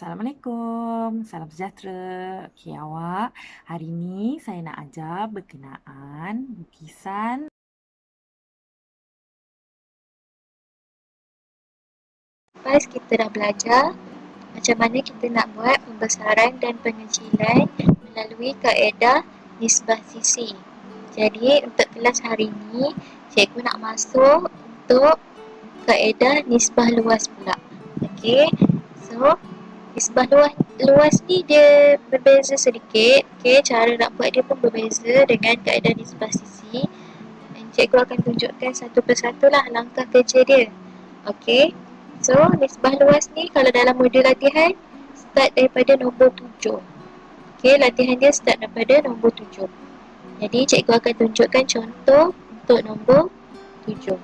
Assalamualaikum, salam sejahtera. Okey awak, hari ini saya nak ajar berkenaan lukisan. Lepas kita dah belajar macam mana kita nak buat pembesaran dan pengecilan melalui kaedah nisbah sisi. Jadi untuk kelas hari ini, cikgu nak masuk untuk kaedah nisbah luas pula. Okey. So, nisbah luas ni dia berbeza sedikit. Okey, cara nak buat dia pun berbeza dengan kaedah nisbah sisi. Dan cikgu akan tunjukkan satu persatu lah langkah kerja dia. Okey. So, nisbah luas ni kalau dalam modul latihan start daripada nombor 7. Okey, latihan dia start daripada nombor 7. Jadi, cikgu akan tunjukkan contoh untuk nombor 7.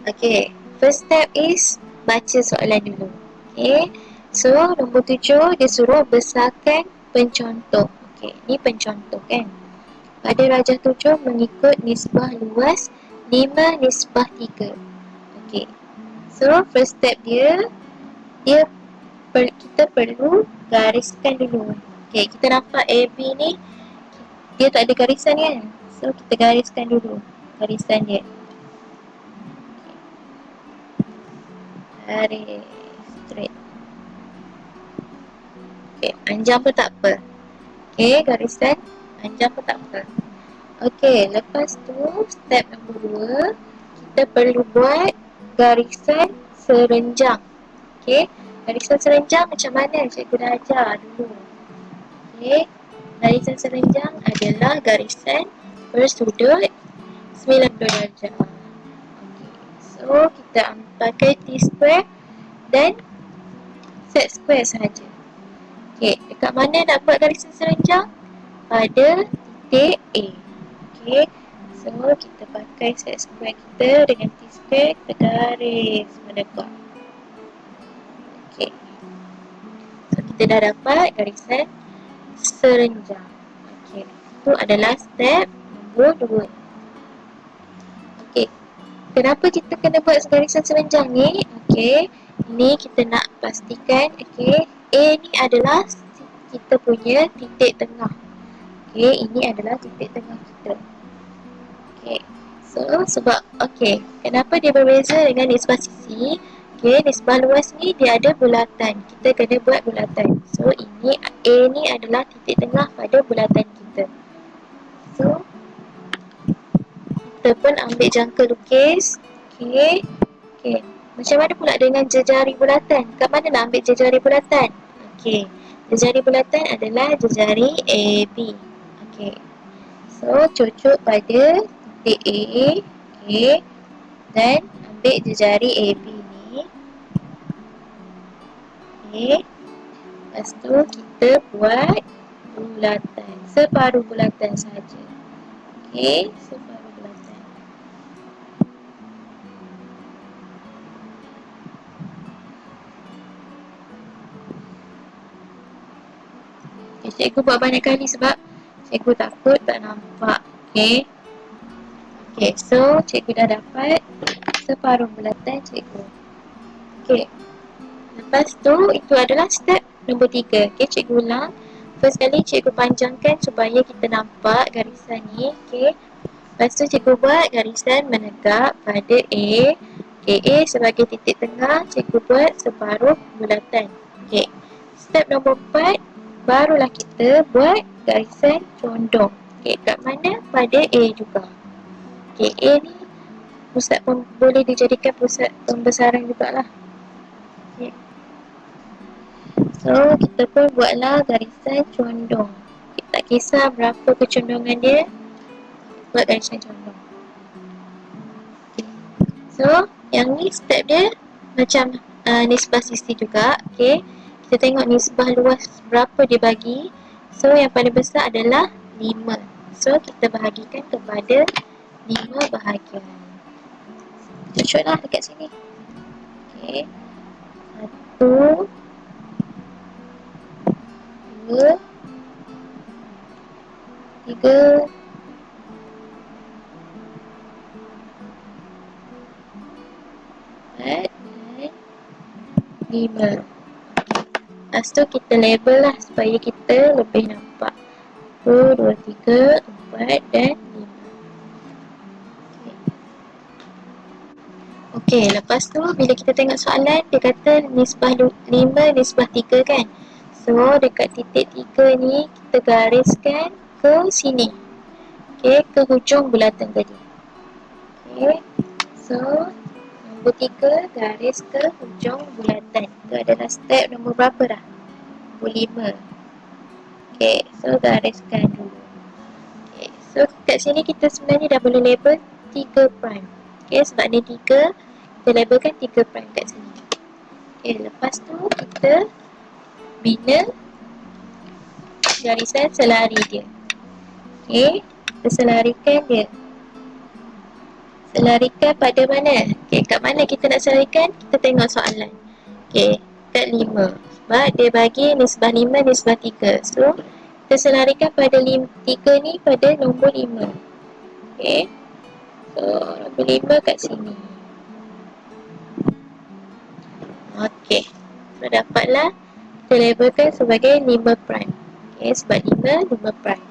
Okey, first step is baca soalan dulu. Okey, so nombor 7 dia suruh besarkan pencontoh. Okey, ni pencontoh kan. Pada rajah 7 mengikut nisbah luas 5 nisbah 3. Okey, so first step dia kita perlu gariskan dulu. Okey, kita nampak AB ni dia tak ada garisan kan. So kita gariskan dulu garisan dia. Garis straight. Okey, panjang pun tak apa. Okey, garisan panjang pun tak apa. Okey, lepas tu step nombor 2 kita perlu buat garisan serenjang. Okey, garisan serenjang macam mana? Cikgu dah ajar dulu. Okey, garisan serenjang adalah garisan bersudut 90 darjah. Okey, so kita pakai T-square dan set square sahaja. Okey, dekat mana nak buat garisan serenjang? Pada titik A. Okey, so kita pakai set square kita dengan T-square, kita garis menegak. Okey, so kita dah dapat garisan serenjang. Okey, itu adalah step nombor 2. Okey, kenapa kita kena buat garisan serenjang ni? Okey, ni kita nak pastikan, okey, A ni adalah kita punya titik tengah. Okey, ini adalah titik tengah kita. Okey, so sebab, okey, kenapa dia berbeza dengan nisbah sisi? Okey, nisbah luas ni dia ada bulatan. Kita kena buat bulatan. So, ini A ni adalah titik tengah pada bulatan kita. So, kita pun ambil jangka lukis. Okey. Okey. Macam mana pula dengan jejari bulatan? Kat mana nak ambil jejari bulatan? Okey. Jejari bulatan adalah jejari AB. Okey. So, cucuk pada titik A. Okey. Dan ambil jejari AB ni. Okey. Lepas tu kita buat bulatan. Separuh bulatan saja. Okey. Separuh bulatan. Okay, cikgu buat banyak kali sebab cikgu takut tak nampak. Okay. Okay, so cikgu dah dapat separuh bulatan cikgu. Okay. Lepas tu, itu adalah step nombor 3. Okay, cikgu ulang. First kali cikgu panjangkan supaya kita nampak garisan ni. Okay. Lepas tu cikgu buat garisan menegak pada A. Okay, A sebagai titik tengah, cikgu buat separuh bulatan. Okay. Step nombor 4, barulah kita buat garisan condong. Okay, kat mana? Pada A juga. Okay, A ni pusat boleh dijadikan pusat pembesaran jugalah. Okay. So, kita pun buatlah garisan condong. Okay, tak kisah berapa kecondongan dia, buat garisan condong. Okay. So, yang ni step dia macam nisbah sisi juga. Okay. Kita tengok nisbah luas berapa dia bagi. So, yang paling besar adalah 5. So, kita bahagikan kepada 5 bahagian. Cucuklah dekat sini. Okay. 1, 2, 3, 4 dan 5. Lepas tu kita label lah supaya kita lebih nampak. 1, 2, 3, 4 dan 5. Okey, lepas tu bila kita tengok soalan, dia kata nisbah 5, nisbah 3 kan. So, dekat titik 3 ni, kita gariskan ke sini. Okey, ke hujung bulatan tadi. Okey, so nombor 3, garis ke hujung bulatan. Itu adalah step nombor berapa dah? Nombor 5. Okey, so gariskan dulu. Okay, so kat sini kita sebenarnya dah boleh label 3 prime. Okay, sebab ni 3, kita labelkan 3 prime kat sini. Okay, lepas tu kita bina garisan selari dia. Okay, kita selarikan dia. Selarikan pada mana? Okay, kat mana kita nak selarikan? Kita tengok soalan. Okay, kat 5. Sebab dia bagi nisbah 5, nisbah 3. So, kita selarikan pada 3 ni pada nombor 5. Okay, so nombor 5 kat sini. Okey, so dapatlah kita labelkan sebagai 5 prime. Okey, sebab 5 prime.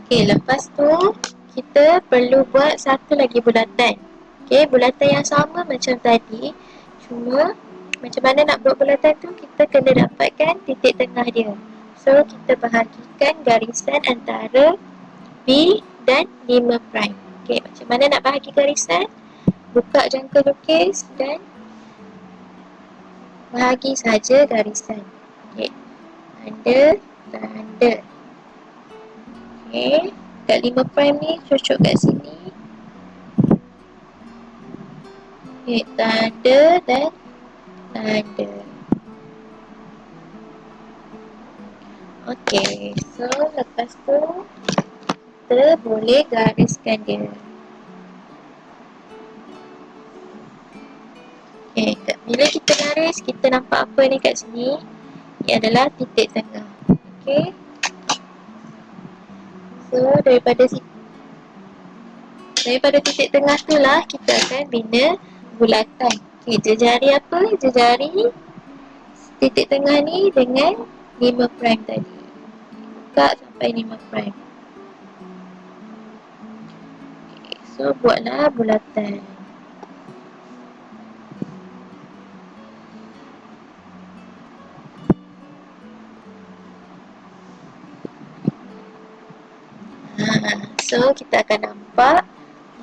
Okey, lepas tu kita perlu buat satu lagi bulatan. Okey, bulatan yang sama macam tadi. Cuma macam mana nak buat bulatan tu, kita kena dapatkan titik tengah dia. So, kita bahagikan garisan antara B dan 5 prime. Okey, macam mana nak bahagi garisan? Buka jangka lukis dan bahagi saja garisan. Okey, tanda. Okey, kat 5 prime ni cocok kat sini. Okey, tanda dan tanda. Okey, so lepas tu kita boleh gariskan dia. Okey, bila kita garis, kita nampak apa ni kat sini? Ini adalah titik tengah. Okey, so daripada titik tengah tu lah kita akan bina bulatan. Okey, jejari apa? Jejari titik tengah ni dengan 5 prime tadi. Buka sampai 5 prime. Okay, so buatlah bulatan. So kita akan nampak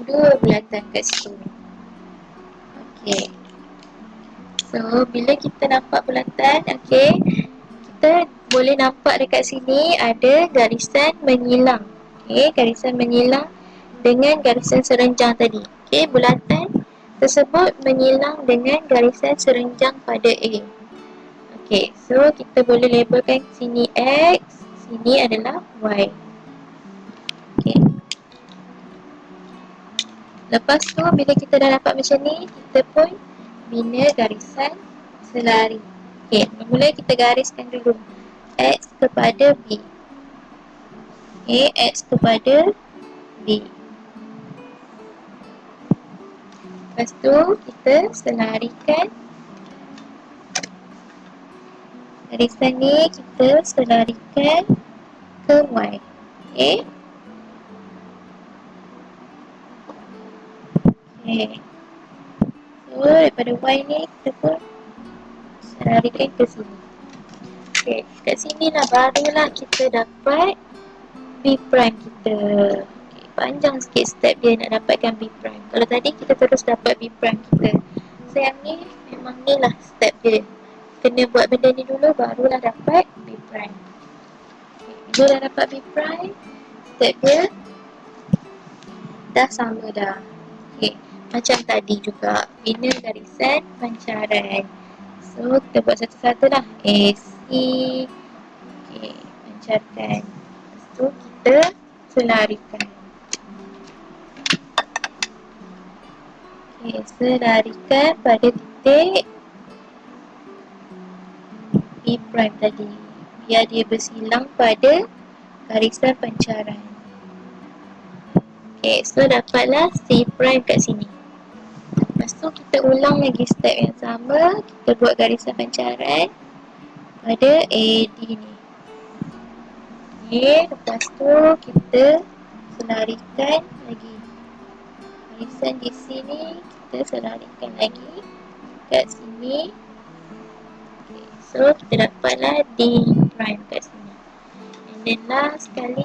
dua bulatan kat situ. Okey. So bila kita nampak bulatan, okey, kita boleh nampak dekat sini ada garisan menyilang. Okey, garisan menyilang dengan garisan serenjang tadi. Okey, bulatan tersebut menyilang dengan garisan serenjang pada A. Okey, so kita boleh labelkan sini X, sini adalah Y. Okey. Lepas tu bila kita dah dapat macam ni, kita pun bina garisan selari. Okey, mula kita gariskan dulu X kepada B. Okey, X kepada B. Lepas tu kita selarikan garisan ni, kita selarikan ke Y. Okey. Okey. So daripada Y ni kita pun selarikan ke sini. Okey, kat sini lah barulah kita dapat B prime kita. Okay, panjang sikit step dia nak dapatkan B prime. Kalau tadi kita terus dapat B prime kita. So yang ni memang ni lah step dia. Kena buat benda ni dulu barulah dapat B prime. Okay, bila dah dapat B prime, step dia dah sama dah. Okay, macam tadi juga, bina garisan pancaran. So kita buat satu-satu lah. AC. Okay, pancarkan. Lepas tu kita selarikan. Okay, selarikan pada titik B prime tadi, biar dia bersilang pada garisan pancaran. Okay, so dapatlah C prime kat sini. Lepas tu kita ulang lagi step yang sama. Kita buat garisan pancaran. pada AD ni. Okay, lepas tu kita selarikan lagi garisan di sini, kita selarikan lagi kat sini. Okay, so kita dapatlah D prime kat sini. And then last sekali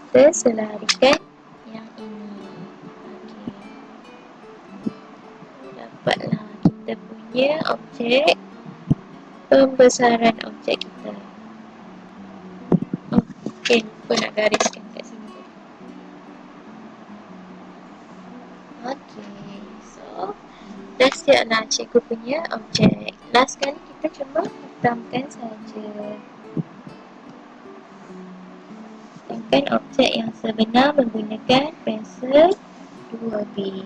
kita selarikan yang ini. Okay, dapatlah kita punya objek, pembesaran objek kita. Oh, okay, lupa nak gariskan kat sini tadi. Okay, so dah siap lah cikgu punya objek. Last kali kita cuma hitamkan saja. Hitamkan objek yang sebenar menggunakan pensel 2B.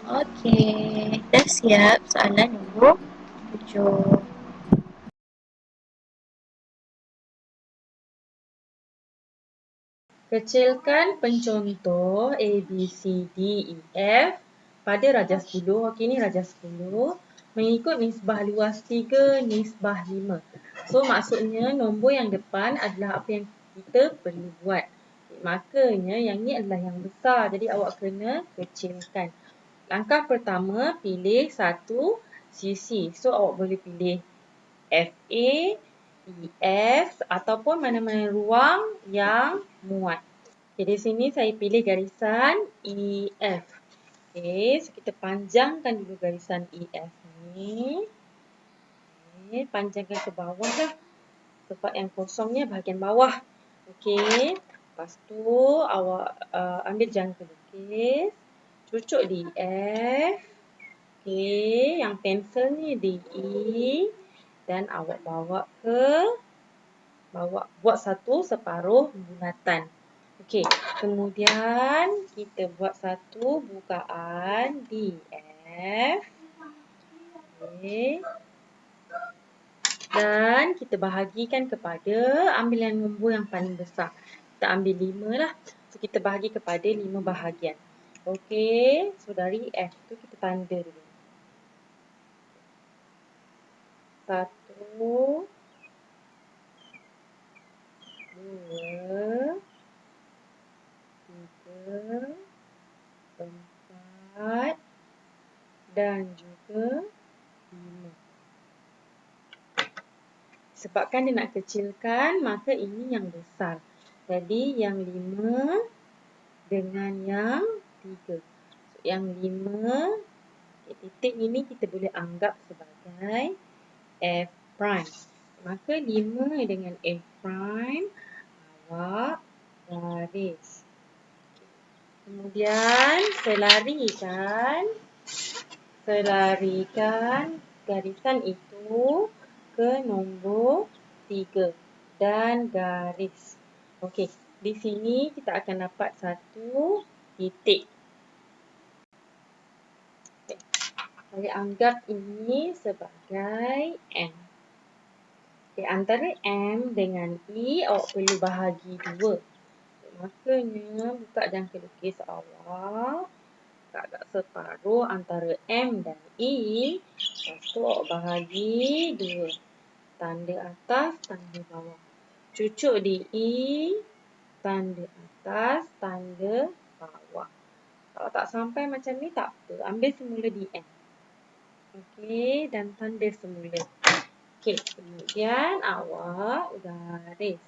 Okey, dah siap soalan nombor 7. Kecilkan pencontoh A, B, C, D, E, F pada rajah 10. Okey, ni rajah 10. Mengikut nisbah luas 3, nisbah 5. So, maksudnya nombor yang depan adalah apa yang kita perlu buat. Makanya yang ni adalah yang besar. Jadi, awak kena kecilkan. Langkah pertama, pilih satu sisi. So, awak boleh pilih FA, EF ataupun mana-mana ruang yang muat. Okay, di sini saya pilih garisan EF. Okay, so kita panjangkan dulu garisan EF ni. Okay, panjangkan ke bawah lah. Tempat yang kosongnya bahagian bawah. Okay, lepas tu awak ambil jangka lukis. Cucuk di F. Okay, yang pensel ni di E. Dan awak buat satu separuh bulatan. Okey, kemudian kita buat satu bukaan di F. Okey. Dan kita bahagikan kepada, ambil yang nombor yang paling besar. Kita ambil 5 lah. So, kita bahagi kepada 5 bahagian. Okey, so dari F tu kita tanda dulu. 1, 2, 3, 4 dan juga 5. Sebabkan dia nak kecilkan, maka ini yang besar. Jadi yang 5 dengan yang 3. So, yang 5, titik ini kita boleh anggap sebagai F prime. Maka 5 dengan F prime, awak garis. Kemudian selarikan garisan itu ke nombor 3 dan garis. Okey, di sini kita akan dapat satu titik. Okay. Saya anggap ini sebagai M. Okay, antara M dengan E awak perlu bahagi 2. Makanya buka jangka lukis awak. Agak separuh antara M dan E. Lepas tu awak bahagi 2. Tanda atas, tanda bawah. Cucuk di E, tanda atas, tanda bawah. Kalau tak sampai macam ni tak apa. Ambil semula di M. Okey, dan tanda semula. Okey, kemudian awak garis.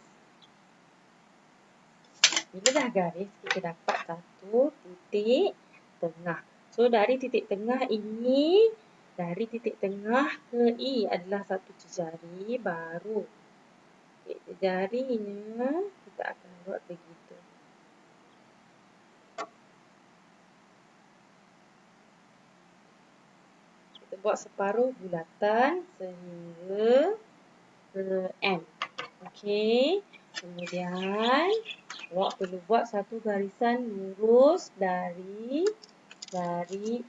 Bila dah garis, kita dapat satu titik tengah. So, dari titik tengah ini, dari titik tengah ke E adalah satu jejari baru. Okay, jejarinya kita akan buat begitu. Kita buat separuh bulatan sehingga ke M. Okey, kemudian awak perlu buat satu garisan lurus dari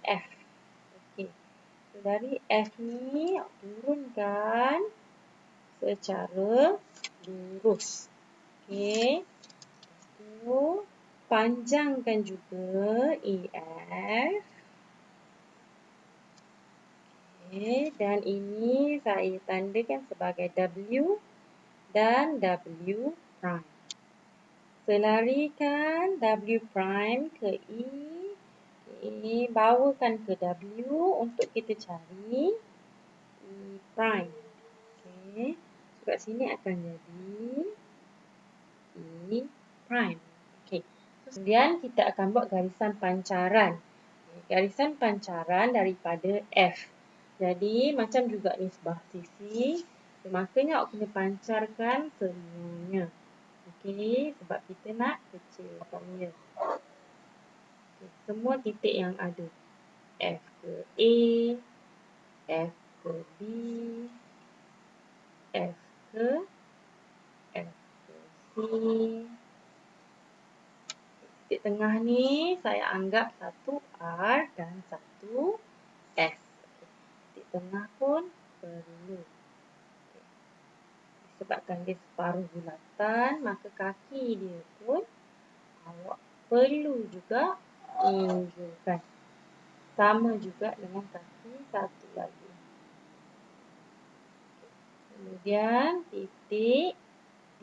F. Okey. So, dari F ni turunkan secara lurus. Okey. Lepas tu panjangkan juga EF. Okey, dan ini saya tandakan sebagai W dan W prime. Selarikan W prime ke E. Okay, bawakan ke W untuk kita cari E prime. Okay, so kat sini akan jadi E prime. Okay, so, kemudian kita akan buat garisan pancaran. Okay, garisan pancaran daripada F. Jadi macam juga nisbah sisi, maknanya awak kena pancarkan semuanya. Okey, sebab kita nak kecilkan dia. Okay, semua titik yang ada. F ke A, F ke B, F ke C. Titik tengah ni saya anggap satu R dan satu S. Okay. Titik tengah pun perlu. Okay. Disebabkan dia separuh bulatan, maka kaki dia pun awak perlu juga tunjukkan. Sama juga dengan kaki satu lagi. Kemudian titik D.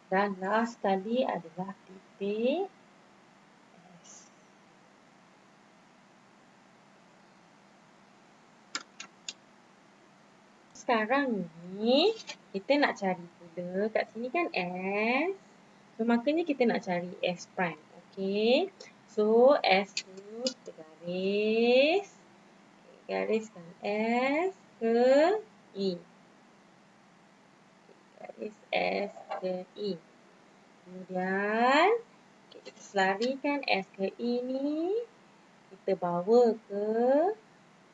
Dan last sekali adalah titik S. Sekarang ni kita nak cari pula, kat sini kan S. So maknanya kita nak cari S prime. Okey. So S tu kita garis. Okay, gariskan S ke E. Garis S ke E. Kemudian kita selarikan S ke E ni, kita bawa ke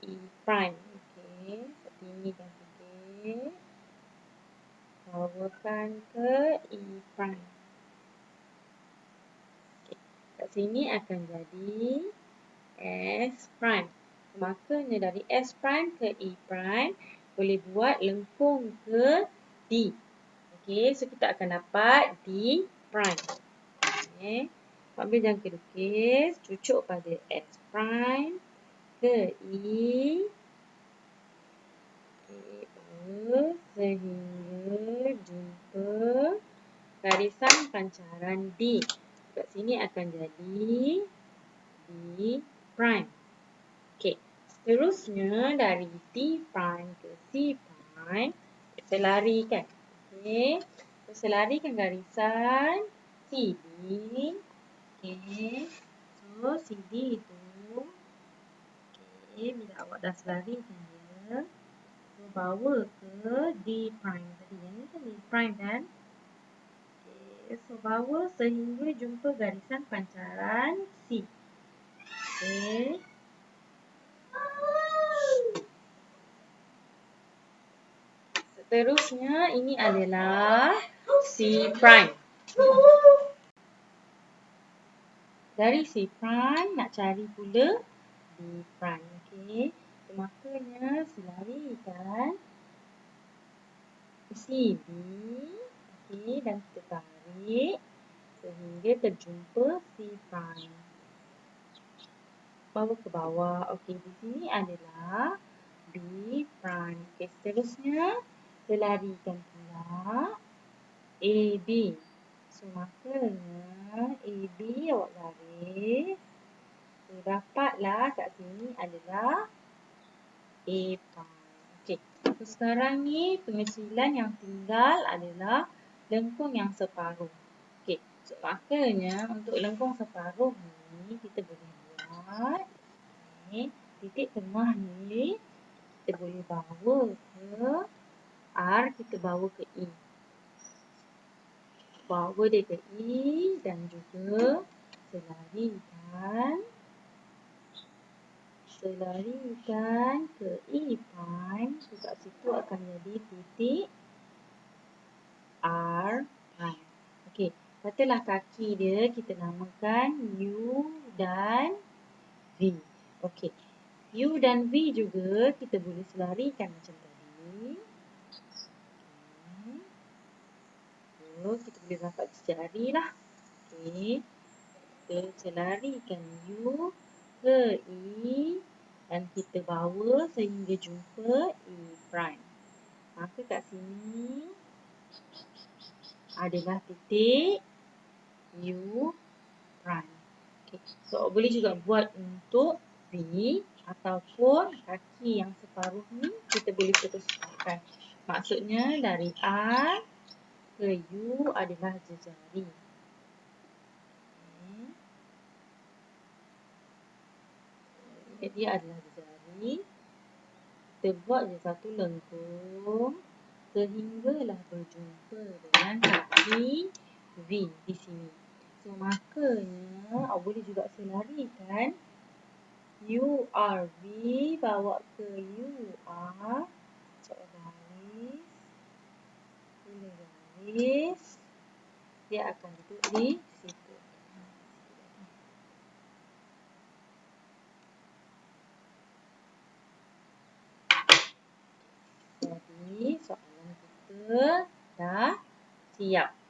E prime. Okey, tinggikan sikit. Bawakan ke E prime. Okay. Kat sini akan jadi S prime. Makanya dari S prime ke E prime boleh buat lengkung ke D. Okey, so kita akan dapat D prime. Okey. Ambil jangka kelukis, cucuk pada S prime ke E. Okay, sehingga jumpa garisan pancaran D. Kat sini akan jadi D prime. Okey, seterusnya dari D prime ke C prime, kita larikan. Okey, kita larikan garisan CD. Okey, so CD itu, okey, bila awak dah selarikan dia, so bawa ke D prime tadi. Yang ni kan D prime kan? Okey, so bawa sehingga jumpa garisan pancaran C. Okey. Seterusnya ini adalah C prime. Dari C prime nak cari pula D prime. Okey. Makanya selarikan CD. Okey, dan kita tarik sehingga terjumpa C prime. Bawa ke bawah. Okey, di sini adalah B prime. Okey, seterusnya selarikan pula AB. So, makanya AB awak garis. So, dapatlah kat sini adalah A prime. Okey, so sekarang ni pengecilan yang tinggal adalah lengkung yang separuh. Okey, so makanya untuk lengkung separuh ni kita boleh buat. Okay, titik tengah ni kita boleh bawa ke R, kita bawa ke E. Bawa dia ke E dan juga selarikan ke E prime. So kat situ akan jadi titik R prime. Okey, katalah kaki dia kita namakan U dan V. Okey, U dan V juga kita boleh selarikan macam tadi. Okay. So, kita boleh dapat jari lah. Okey. Kita selarikan U ke E dan kita bawa sehingga jumpa E prime. Maka kat sini adalah titik U prime. Okay. So, boleh juga buat untuk V ataupun kaki yang separuh ni kita boleh putuskan. Maksudnya dari R ke U adalah jejari. Okay. Dia adalah jejari. Kita buat je satu lengkung sehinggalah berjumpa dengan kaki V di sini. So, makanya awak boleh juga selarikan URV bawa ke UR. Cak garis. Bila garis. Dia akan duduk di situ. Jadi, soalan kita dah siap.